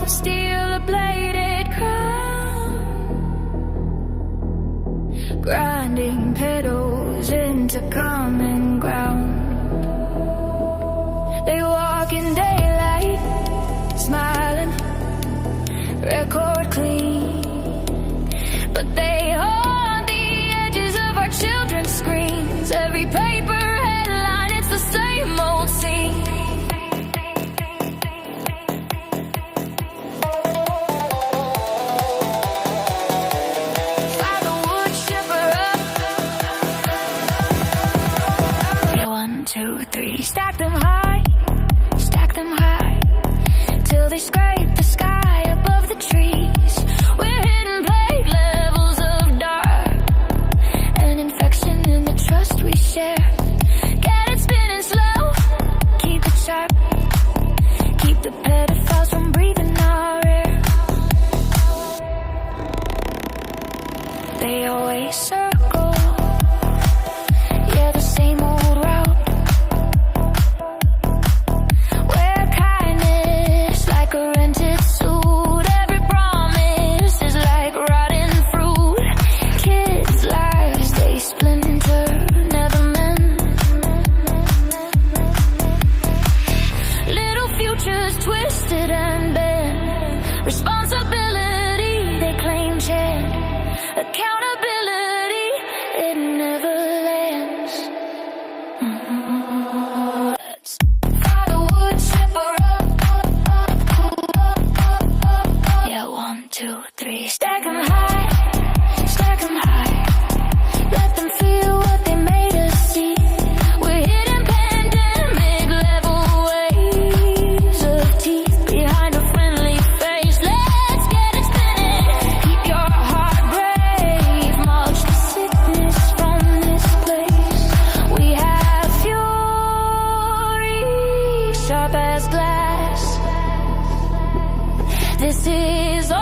steal a bladed crown, grinding petals into common ground. They walk in daylight, smiling, record clean, but they haunt the edges of our children's screens. Every paper headline, it's the same old scene. Fire the woodchipper up. Yeah, 1, 2, 3, stack them high, till they scrape the sky above the trees. We're hidden plague levels of dark, an infection in the trust we share. Get it spinning slow, keep it sharp, keep the pedophiles from breathing our air. They always circle, yeah, the same old route. Wear kindness like a rented suit. Every promise is like rotten fruit. Kids' lives, they splinter, never mend. Little futures twisted and bent. Responsibility, they claim shared. Accountability, it never lands. Let's fire the woodchipper up. Yeah, 1, 2, 3, stack 'em high, let them feel what they made us see. We're hidden pandemic level waves of teeth behind a friendly face. Let's get it spinning, keep your heart brave, march the sickness from this place. We have fury, sharp as glass. This is all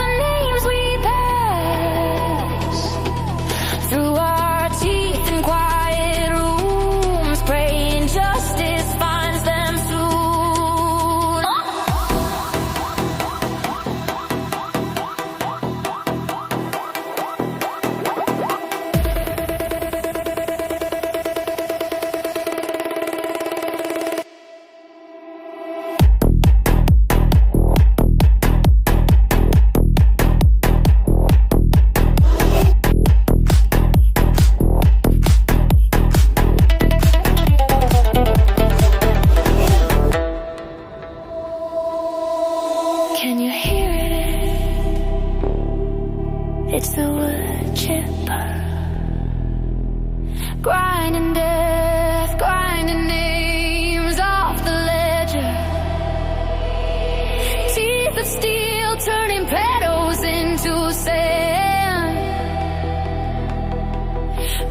the names we pass through our teeth in quiet rooms, praying justice finds them soon. Can you hear it? It's the woodchipper, grinding death, grinding names off the ledger. Teeth of steel turning petals into sand.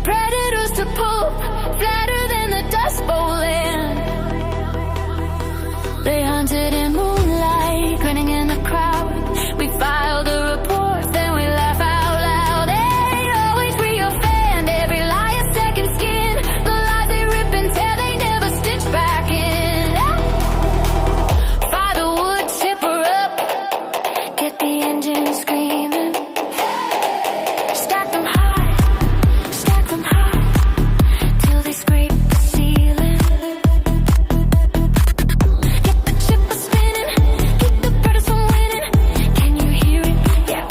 Predators to poop, flatter than the Dust Bowl land. They hunted in moonlight, grinning in the crowd. We filed a report, then we laugh out loud. They always reoffend, every lie a second skin. The lies they rip and tear, they never stitch back in. Fire the woodchipper up, get the engine screaming. Stack them high, till they scrape the ceiling. Get the chipper spinning, keep the predators from winning. Can you hear it? Yeah,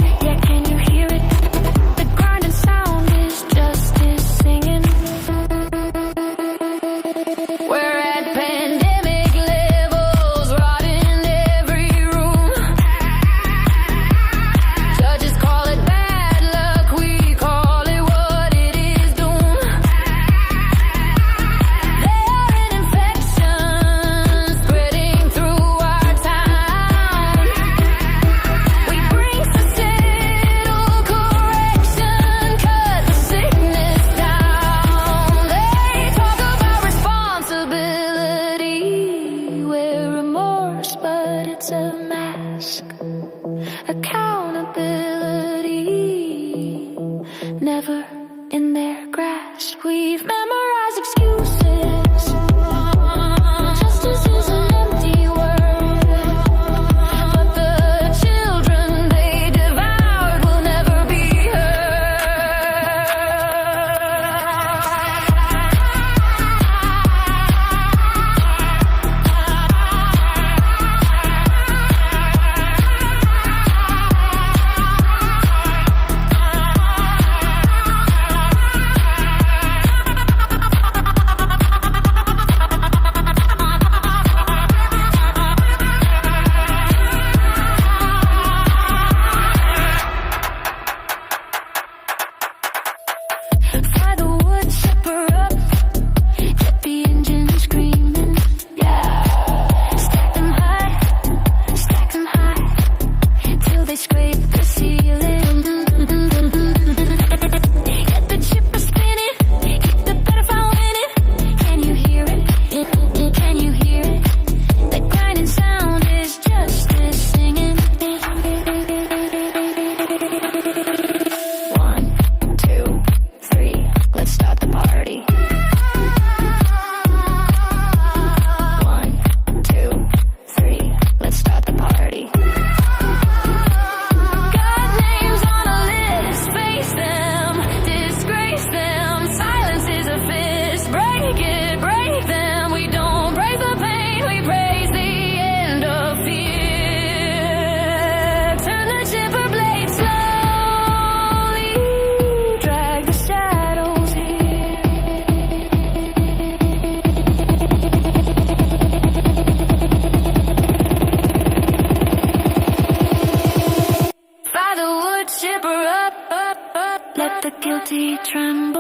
can you hear it? The grinding sound is justice singing. We're at pandemic levels, rotting every room. Judges call it bad luck, we call it what it is, doom. They are an infection spreading through our town. We bring societal correction, cut the sickness down. They talk about responsibility, wear remorse, but it's a mask. Accountability, never in their grasp. We've memorized excuses. Justice is an empty word. tremble.